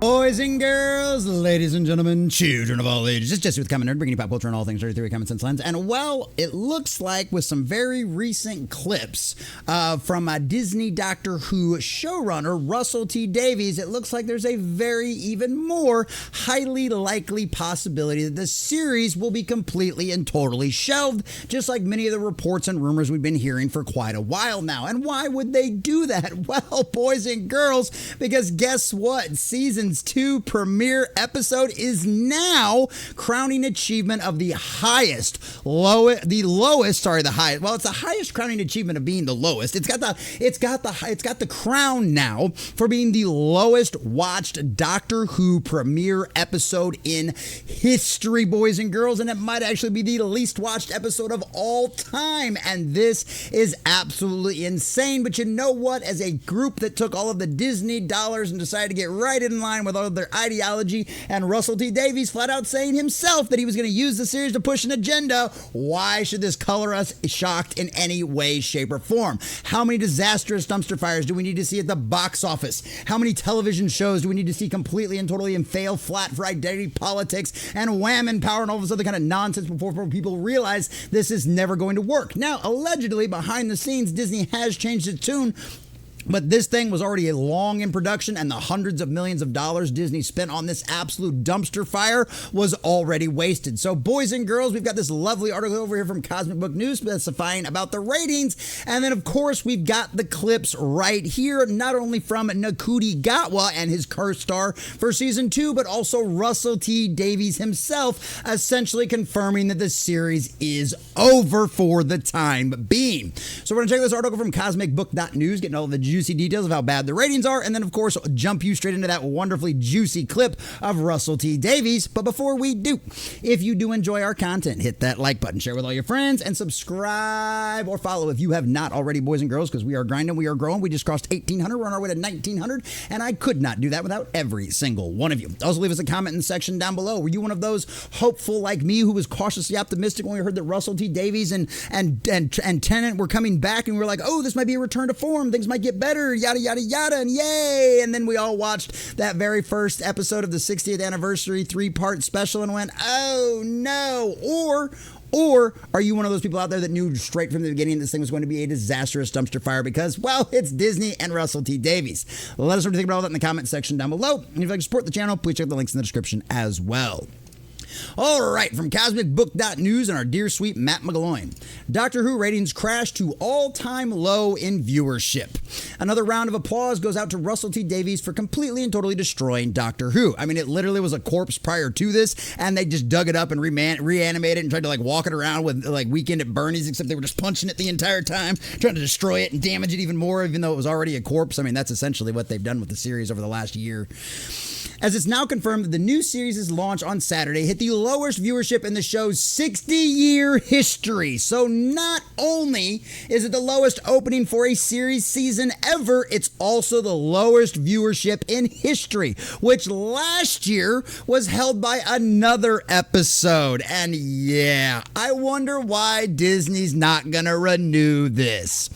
Boys and girls, ladies and gentlemen, children of all ages, it's Jesse with Common Nerd, bringing you pop culture and all things 33 Common Sense Lens. And well, it looks like with some very recent clips from Disney Doctor Who showrunner Russell T Davies, it looks like there's a very even more highly likely possibility that the series will be completely and totally shelved, just like many of the reports and rumors we've been hearing for quite a while now. And why would they do that? Well, boys and girls, because guess what? Season's 2 premiere episode is now crowning achievement of the highest crowning achievement of being the lowest. It's got the crown now for being the lowest watched Doctor Who premiere episode in history, boys and girls, and it might actually be the least watched episode of all time. And this is absolutely insane. But you know what? As a group that took all of the Disney dollars and decided to get right in line with all of their ideology, and Russell T Davies flat out saying himself that he was going to use the series to push an agenda, why should this color us shocked in any way, shape, or form? How many disastrous dumpster fires do we need to see at the box office? How many television shows do we need to see completely and totally and fail flat for identity politics and wham and power and all this other kind of nonsense before people realize this is never going to work? Now, allegedly, behind the scenes, Disney has changed its tune, but this thing was already long in production, and the hundreds of millions of dollars Disney spent on this absolute dumpster fire was already wasted. So, boys and girls, we've got this lovely article over here from Cosmic Book News specifying about the ratings. And then, of course, we've got the clips right here, not only from Ncuti Gatwa and his co-star for Season 2, but also Russell T Davies himself essentially confirming that the series is over for the time being. So we're going to check this article from CosmicBook.news, getting all of the juicy details of how bad the ratings are, and then of course jump you straight into that wonderfully juicy clip of Russell T Davies. But before we do, if you do enjoy our content, hit that like button, share with all your friends, and subscribe or follow if you have not already, boys and girls, because we are grinding, we are growing. We just crossed 1,800, we're on our way to 1,900, and I could not do that without every single one of you. Also, leave us a comment in the section down below. Were you one of those hopeful like me who was cautiously optimistic when we heard that Russell T Davies and Tennant were coming back, and we were like, oh, this might be a return to form, things might get better, yada yada yada, and yay? And then we all watched that very first episode of the 60th anniversary 3-part special and went, oh no. Or are you one of those people out there that knew straight from the beginning this thing was going to be a disastrous dumpster fire because, well, it's Disney and Russell T Davies? Let us know what you think about all that in the comment section down below. And if you'd like to support the channel, please check the links in the description as well. All right, from CosmicBook.news and our dear sweet Matt McGloin. Doctor Who ratings crash to all-time low in viewership. Another round of applause goes out to Russell T Davies for completely and totally destroying Doctor Who. I mean, it literally was a corpse prior to this, and they just dug it up and reanimated it and tried to like walk it around with like Weekend at Bernie's, except they were just punching it the entire time, trying to destroy it and damage it even more, even though it was already a corpse. I mean, that's essentially what they've done with the series over the last year. As it's now confirmed that the new series' launch on Saturday hit the lowest viewership in the show's 60-year history. So not only is it the lowest opening for a series season ever, it's also the lowest viewership in history, which last year was held by another episode. And yeah, I wonder why Disney's not gonna renew this.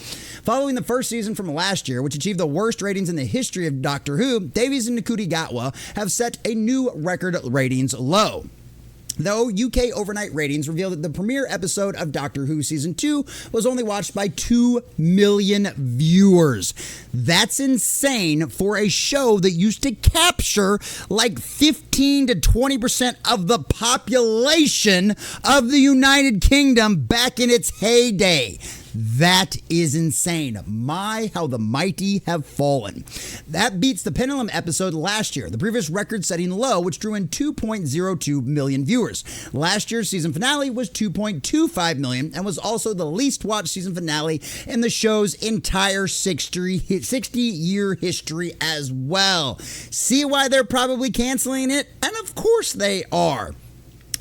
Following the first season from last year, which achieved the worst ratings in the history of Doctor Who, Davies and Ncuti Gatwa have set a new record ratings low. Though UK overnight ratings revealed that the premiere episode of Doctor Who Season 2 was only watched by 2 million viewers. That's insane for a show that used to capture like 15 to 20% of the population of the United Kingdom back in its heyday. That is insane. My, how the mighty have fallen. That beats the Pendulum episode last year, the previous record-setting low, which drew in 2.02 million viewers. Last year's season finale was 2.25 million and was also the least watched season finale in the show's entire 60-year history as well. See why they're probably canceling it? And of course they are.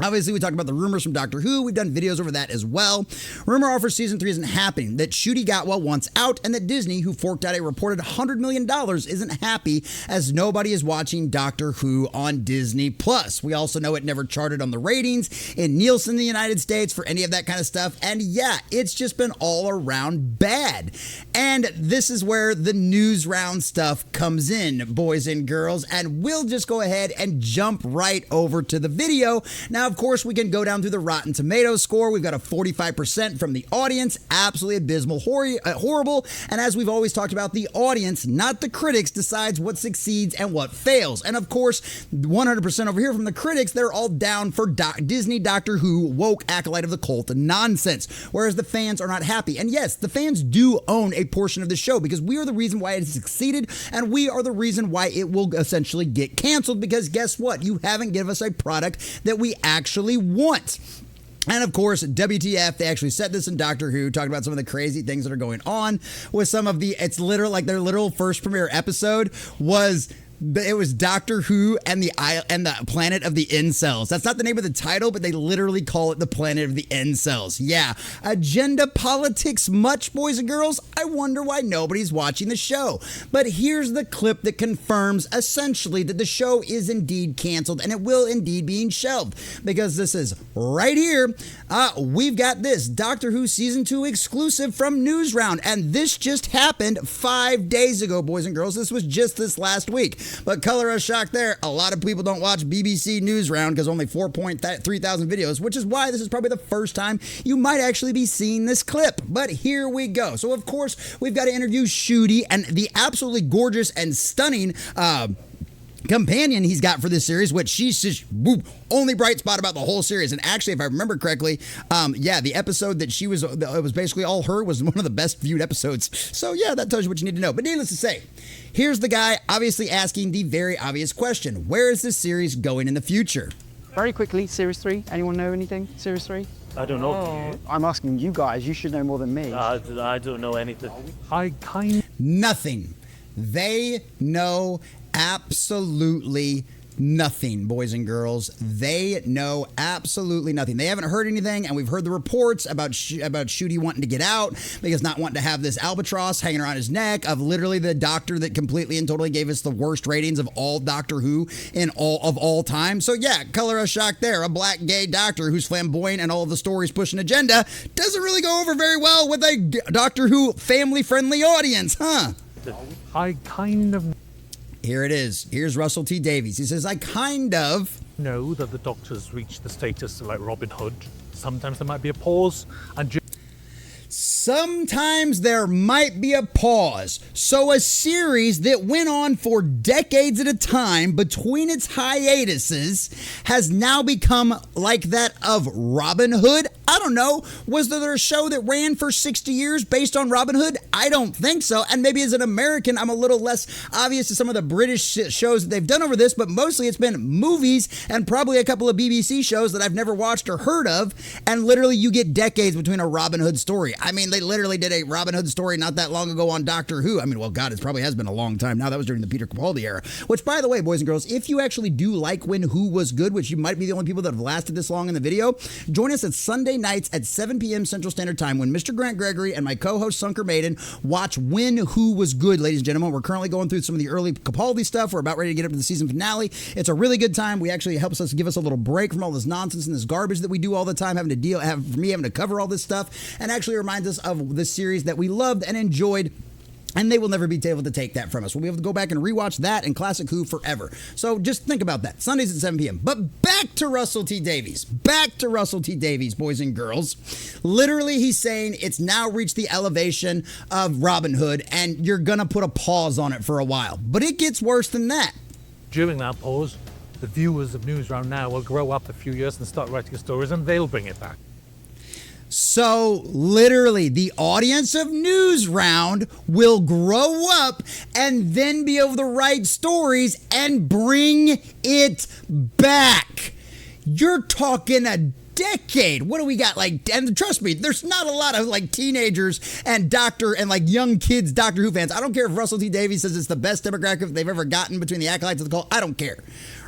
Obviously, we talked about the rumors from Doctor Who. We've done videos over that as well. Rumor offer season 3 isn't happening. That Ncuti Gatwa wants out, and that Disney, who forked out a reported $100 million, isn't happy as nobody is watching Doctor Who on Disney+. We also know it never charted on the ratings in Nielsen in the United States for any of that kind of stuff. And yeah, it's just been all around bad. And this is where the Newsround stuff comes in, boys and girls. And we'll just go ahead and jump right over to the video. Now, of course, we can go down through the Rotten Tomatoes score. We've got a 45% from the audience. Absolutely abysmal, horrible. And as we've always talked about, the audience, not the critics, decides what succeeds and what fails. And of course, 100% over here from the critics, they're all down for Disney Doctor Who woke acolyte of the cult nonsense, whereas the fans are not happy. And yes, the fans do own a portion of the show because we are the reason why it has succeeded, and we are the reason why it will essentially get canceled, because guess what? You haven't given us a product that we actually want. And of course, WTF, they actually said this in Doctor Who, talking about some of the crazy things that are going on with some of the, it's literal, like their literal first premiere episode was, it was Doctor Who and the planet of the incels. That's not the name of the title, but they literally call it the planet of the incels. Yeah, agenda politics much, boys and girls? I wonder why nobody's watching the show. But here's the clip that confirms essentially that the show is indeed canceled and it will indeed be shelved, because this is right here. We've got this Doctor Who Season 2 exclusive from Newsround, and this just happened 5 days ago, boys and girls. This was just this last week. But color us shocked there. A lot of people don't watch BBC Newsround because only 4,300 videos, which is why this is probably the first time you might actually be seeing this clip. But here we go. So, of course, we've got to interview Ncuti and the absolutely gorgeous and stunning companion he's got for this series, which she's just only bright spot about the whole series. And actually, if I remember correctly, the episode that she was, it was basically all her, was one of the best viewed episodes. So yeah, that tells you what you need to know. But needless to say, here's the guy obviously asking the very obvious question: where is this series going in the future? Very quickly, Series 3. Anyone know anything? Series 3? I don't know. I'm asking you guys. You should know more than me. I don't know anything. Nothing. They know absolutely nothing, boys and girls. They know absolutely nothing. They haven't heard anything, and we've heard the reports about Ncuti wanting to get out because not wanting to have this albatross hanging around his neck of literally the doctor that completely and totally gave us the worst ratings of all Doctor Who in all time. So yeah, color us shocked there. A black gay doctor who's flamboyant and all of the stories pushing agenda doesn't really go over very well with a Doctor Who family-friendly audience, huh? I kind of Here it is. Here's Russell T. Davies. He says, I kind of know that the Doctor's reached the status of like Robin Hood. Sometimes there might be a pause, and sometimes there might be a pause. So a series that went on for decades at a time between its hiatuses has now become like that of Robin Hood. I don't know. Was there a show that ran for 60 years based on Robin Hood? I don't think so. And maybe as an American, I'm a little less obvious to some of the British shows that they've done over this, but mostly it's been movies and probably a couple of BBC shows that I've never watched or heard of. And literally you get decades between a Robin Hood story. I mean, they literally did a Robin Hood story not that long ago on Doctor Who. I mean, well, God, it probably has been a long time now. That was during the Peter Capaldi era. Which, by the way, boys and girls, if you actually do like when Who was good, which you might be the only people that have lasted this long in the video, join us at Sunday nights at 7 p.m. Central Standard Time when Mr. Grant Gregory and my co-host Sunker Maiden watch When Who Was Good, ladies and gentlemen. We're currently going through some of the early Capaldi stuff. We're about ready to get up to the season finale. It's a really good time. We actually helps us give us a little break from all this nonsense and this garbage that we do all the time, having to cover all this stuff, and actually reminds us of the series that we loved and enjoyed. And they will never be able to take that from us. We'll be able to go back and rewatch that and Classic Who forever. So just think about that. Sundays at 7 p.m. But back to Russell T. Davies. Back to Russell T. Davies, boys and girls. Literally, he's saying it's now reached the elevation of Robin Hood, and you're going to put a pause on it for a while. But it gets worse than that. during that pause, the viewers of Newsround now will grow up a few years and start writing stories, and they'll bring it back. So literally, the audience of Newsround will grow up and then be able to write stories and bring it back. You're talking a decade. What do we got? Like, and trust me, there's not a lot of like teenagers and like young kids Doctor Who fans. I don't care if Russell T Davies says it's the best demographic they've ever gotten between the acolytes and the cult. I don't care,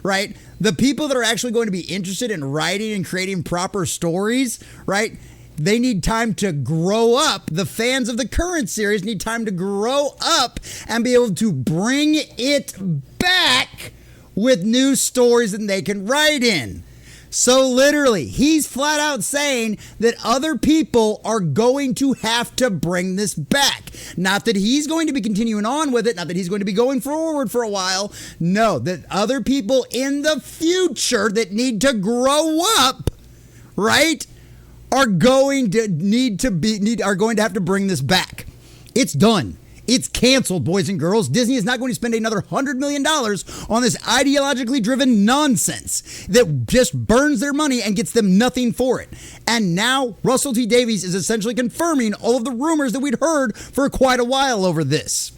right? The people that are actually going to be interested in writing and creating proper stories, right? They need time to grow up. The fans of the current series need time to grow up and be able to bring it back with new stories that they can write in. So literally, he's flat out saying that other people are going to have to bring this back. Not that he's going to be continuing on with it, not that he's going to be going forward for a while. No, that other people in the future that need to grow up, right, are going to have to bring this back. It's done. It's canceled, boys and girls. Disney is not going to spend another $100 million on this ideologically driven nonsense that just burns their money and gets them nothing for it. And now Russell T Davies is essentially confirming all of the rumors that we'd heard for quite a while over this.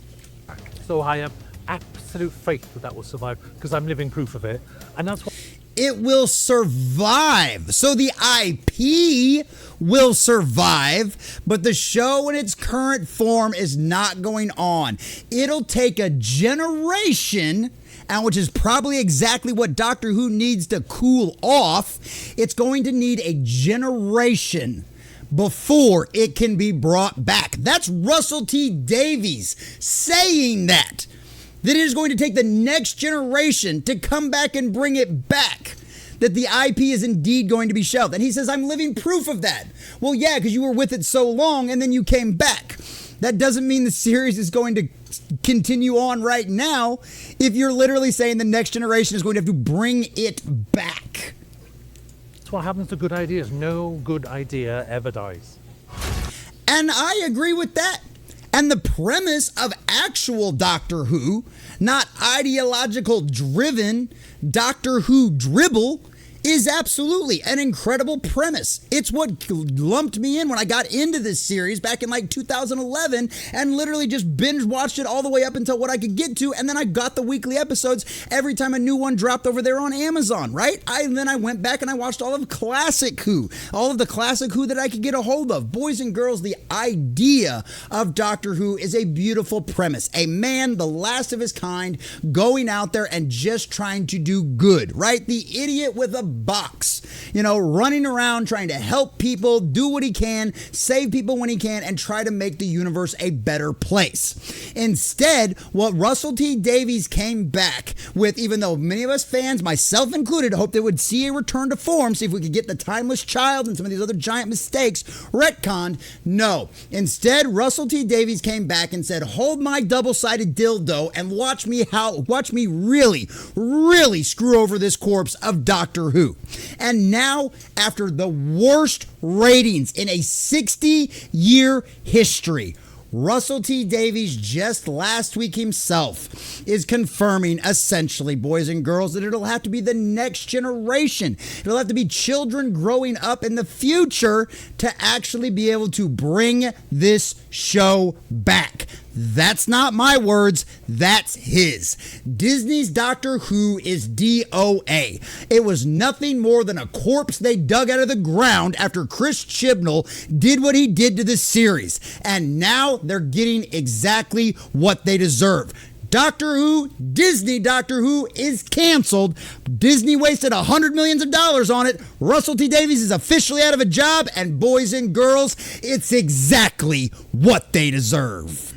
So I have absolute faith that will survive because I'm living proof of it. And that's what... It will survive. So the IP will survive, but the show in its current form is not going on. It'll take a generation, and which is probably exactly what Doctor Who needs to cool off. It's going to need a generation before it can be brought back. That's Russell T Davies saying that it is going to take the next generation to come back and bring it back, that the IP is indeed going to be shelved. And he says, I'm living proof of that. Well, yeah, because you were with it so long and then you came back. That doesn't mean the series is going to continue on right now if you're literally saying the next generation is going to have to bring it back. That's what happens to good ideas. No good idea ever dies. And I agree with that. And the premise of actual Doctor Who, not ideological driven Doctor Who dribble, is absolutely an incredible premise. It's what lumped me in when I got into this series back in like 2011 and literally just binge watched it all the way up until what I could get to, and then I got the weekly episodes every time a new one dropped over there on Amazon, right? Then I went back and I watched all of Classic Who, all of the Classic Who that I could get a hold of. Boys and girls, the idea of Doctor Who is a beautiful premise. A man, the last of his kind, going out there and just trying to do good, right? The idiot with a box, running around trying to help people, do what he can, save people when he can, and try to make the universe a better place. Instead, what Russell T Davies came back with, even though many of us fans, myself included, hoped they would see a return to form, see if we could get the Timeless Child and some of these other giant mistakes retconned. No. Instead, Russell T Davies came back and said, hold my double-sided dildo and watch me really, really screw over this corpse of Doctor Who. And now, after the worst ratings in a 60-year history, Russell T Davies just last week himself is confirming, essentially, boys and girls, that it'll have to be the next generation. It'll have to be children growing up in the future to actually be able to bring this show back. That's not my words, that's his. Disney's Doctor Who is DOA. It was nothing more than a corpse they dug out of the ground after Chris Chibnall did what he did to the series. And now they're getting exactly what they deserve. Doctor Who, Disney Doctor Who, is canceled. Disney wasted $100 million on it. Russell T Davies is officially out of a job. And boys and girls, it's exactly what they deserve.